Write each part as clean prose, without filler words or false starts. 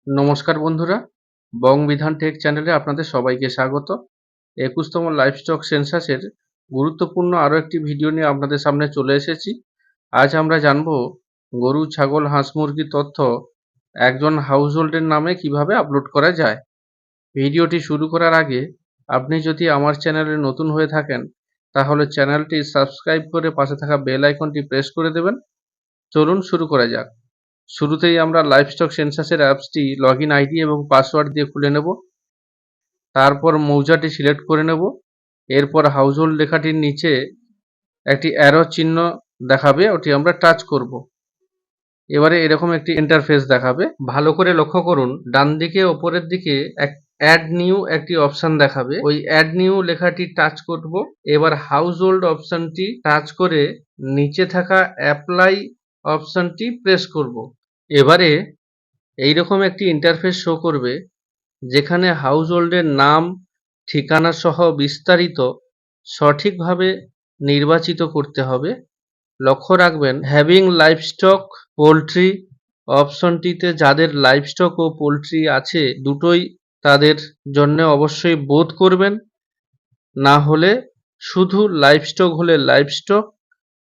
নমস্কার বন্ধুরা, বংবিধান টেক চ্যানেলে আপনাদের সবাইকে স্বাগত। 21তম লাইভস্টক সেন্সাসের গুরুত্বপূর্ণ আরও একটি ভিডিও নিয়ে আপনাদের সামনে চলে এসেছি। আজ আমরা জানব গরু, ছাগল, হাঁস, মুরগির তথ্য একজন হাউসহোল্ডের নামে কিভাবে আপলোড করা যায়। ভিডিওটি শুরু করার আগে আপনি যদি আমার চ্যানেলে নতুন হয়ে থাকেন তাহলে চ্যানেলটি সাবস্ক্রাইব করে পাশে থাকা বেল আইকনটি প্রেস করে দেবেন। চলুন শুরু করা যাক। শুরুতেই আমরা লাইভস্টক সেন্সাসের অ্যাপসটি লগইন আইডি এবং পাসওয়ার্ড দিয়ে খুলে নেব। তারপর মৌজাটি সিলেক্ট করে নেব। এরপর হাউসহোল্ড লেখাটির নিচে একটি অ্যারো চিহ্ন দেখাবে, ওটি আমরা টাচ করব। এবারে এরকম একটি ইন্টারফেস দেখাবে। ভালো করে লক্ষ্য করুন, ডান দিকে ওপরের দিকে অ্যাড নিউ একটি অপশন দেখাবে। ওই অ্যাড নিউ লেখাটি টাচ করব। এবার হাউসহোল্ড অপশনটি টাচ করে নিচে থাকা অ্যাপ্লাই অপশনটি প্রেস করব। এবারে এইরকম একটি ইন্টারফেস শো করবে, যেখানে হাউসহোল্ডের নাম, ঠিকানা সহ বিস্তারিত সঠিকভাবে নির্বাচিত করতে হবে। লক্ষ্য রাখবেন, হ্যাভিং লাইভস্টক পোল্ট্রি অপশনটিতে যাদের লাইভস্টক ও পোল্ট্রি আছে দুটোই, তাদের জন্য অবশ্যই বোথ করবেন। না হলে শুধু লাইভস্টক হলে লাইভস্টক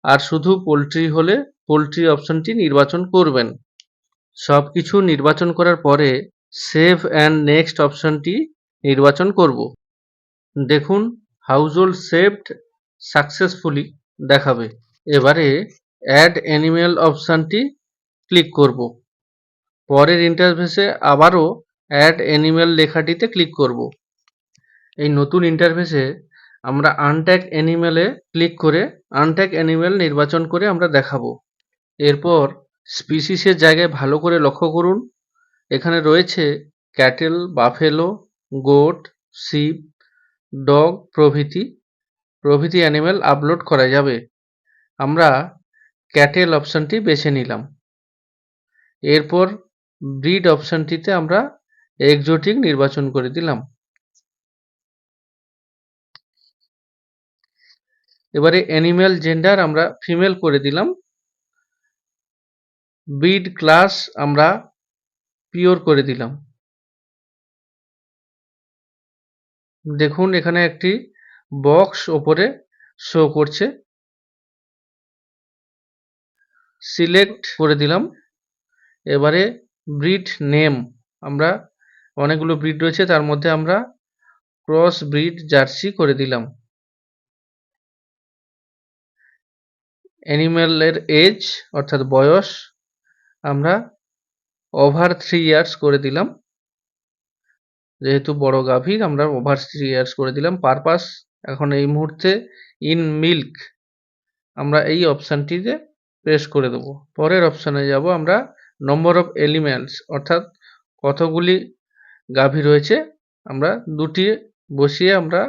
আর শুধু পোল্ট্রি হলে পোল্ট্রি অপশনটি নির্বাচন করবেন। সবকিছু নির্বাচন করার পরে সেভ অ্যান্ড নেক্সট অপশনটি নির্বাচন করব। দেখুন, হাউসহোল্ড সেভড সাকসেসফুলি দেখাবে। এবারে অ্যাড অ্যানিমেল অপশনটি ক্লিক করব। পরের ইন্টারফেসে আবারও অ্যাড অ্যানিমেল লেখাটিতে ক্লিক করব। এই নতুন ইন্টারফেসে আমরা আনট্যাগ অ্যানিমেলে ক্লিক করে আনট্যাগ অ্যানিমেল নির্বাচন করে আমরা দেখাবো। এরপর স্পিসিসের জায়গায় ভালো করে লক্ষ্য করুন, এখানে রয়েছে cattle, buffalo, goat, sheep, dog প্রভৃতি অ্যানিমেল আপলোড করা যাবে। আমরা ক্যাটেল অপশনটি বেছে নিলাম। এরপর ব্রিড অপশনটিতে আমরা এক্সোটিক নির্বাচন করে দিলাম। এবারে অ্যানিমেল জেন্ডার আমরা ফিমেল করে দিলাম। ব্রিড ক্লাস আমরা পিওর করে দিলাম। দেখুন, এখানে একটি বক্স ওপরে শো করছে। সিলেক্ট করে দিলাম। এবারে ব্রিড নেম, আমরা অনেকগুলো ব্রিড রয়েছে, তার মধ্যে আমরা ক্রস ব্রিড জার্সি করে দিলাম। অ্যানিমেলের এজ অর্থাৎ বয়স আমরা ওভার 3 ইয়ার্স করে দিলাম। যেহেতু বড় গাভীর আমরা ওভার 3 ইয়ার্স করে দিলাম। পারপাস এখন এই মুহূর্তে ইন মিল্ক, আমরা এই অপশানটিতে প্রেস করে দেবো। পরের অপশানে যাব আমরা, নম্বর অফ এলিমেন্টস অর্থাৎ কতগুলি গাভী রয়েছে, আমরা দুটি বসিয়ে আমরা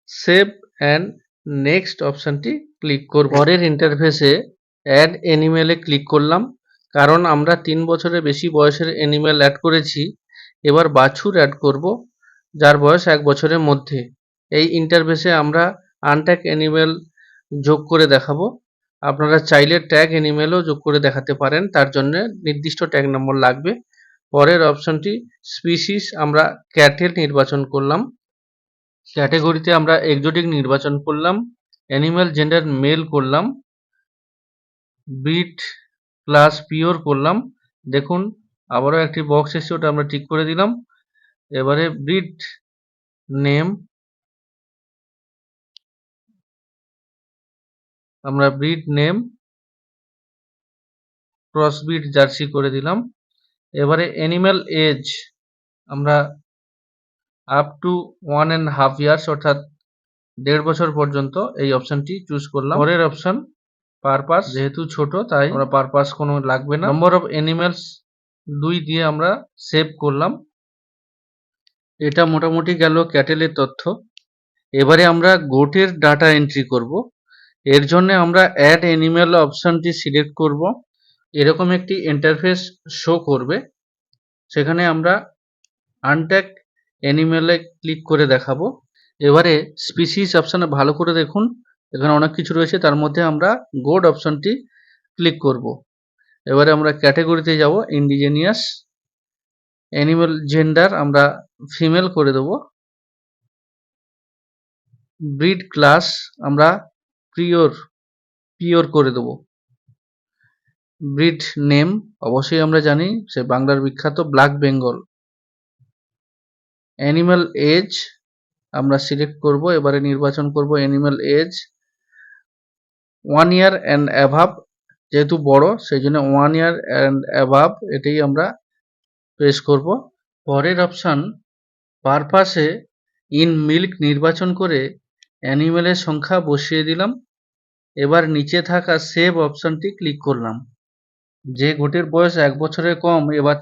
সেভ অ্যান্ড নেক্সট অপশানটি ক্লিক করব। পরের ইন্টারফেসে অ্যাড অ্যানিমেলে ক্লিক করলাম, কারণ আমরা 3 বছরের বেশি বয়সের অ্যানিমেল অ্যাড করেছি। এবার বাছুর অ্যাড করব যার বয়স 1 বছরের মধ্যে। এই ইন্টারফেসে আমরা আনট্যাগ অ্যানিমেল যোগ করে দেখাবো। আপনারা চাইলে ট্যাগ অ্যানিমেলও যোগ করে দেখাতে পারেন, তার জন্য নির্দিষ্ট ট্যাগ নম্বর লাগবে। পরের অপশনটি স্পিসিস, আমরা ক্যাটেল নির্বাচন করলাম। ক্যাটেগরিতে আমরা এক্সোটিক নির্বাচন করলাম। অ্যানিমেল জেন্ডার মেল করলাম। ব্রিড ক্লাস পিওর করলাম। দেখুন, আবারও একটি বক্স এসেছে, ওটা আমরা টিক করে দিলাম। এবারে ব্রিড নেম আমরা ব্রিড নেম ক্রসব্রিড জার্সি করে দিলাম। এবারে অ্যানিমেল এজ আমরা আপ টু 1.5 ইয়ার্স অর্থাৎ 1.5 বছর পর্যন্ত এই অপশনটি চুজ করলাম। পরের অপশন পারপাস, যেহেতু ছোট তাই আমরা পারপাস কোনো লাগবে না। নম্বর অফ অ্যানিমেলস 2 দিয়ে আমরা সেভ করলাম। এটা মোটামুটি গেল ক্যাটেলের তথ্য। এবারে আমরা গোটের ডাটা এন্ট্রি করব। এর জন্য আমরা অ্যাড অ্যানিমেল অপশনটি সিলেক্ট করব। এরকম একটি ইন্টারফেস শো করবে, সেখানে আমরা আনট্যাগ অ্যানিমেলে ক্লিক করে দেখাবো। এবারে স্পিসিস অপশানে ভালো করে দেখুন, এখানে অনেক কিছু রয়েছে, তার মধ্যে আমরা গোট অপশনটি ক্লিক করব। এবারে আমরা ক্যাটেগরিতে যাব ইন্ডিজেনিয়াস। অ্যানিমাল জেন্ডার আমরা ফিমেল করে দেব। ব্রিড ক্লাস আমরা পিওর করে দেব। ব্রিড নেম অবশ্যই আমরা জানি সে বাংলার বিখ্যাত ব্ল্যাক বেঙ্গল। অ্যানিমাল এজ আমরা সিলেক্ট করব, এবারে নির্বাচন করব অ্যানিমাল এজ 1 ইয়ার অ্যান্ড অ্যাভাব, যেহেতু বড় সেই জন্য 1 ইয়ার অ্যান্ড অ্যাভাব এটাই আমরা প্রেস করব। পরের অপশান পারপাসে ইন মিল্ক নির্বাচন করে অ্যানিমেলের সংখ্যা বসিয়ে দিলাম। এবার নিচে থাকা সেভ অপশানটি ক্লিক করলাম। যে গোটের বয়স 1 বছরের কম এবার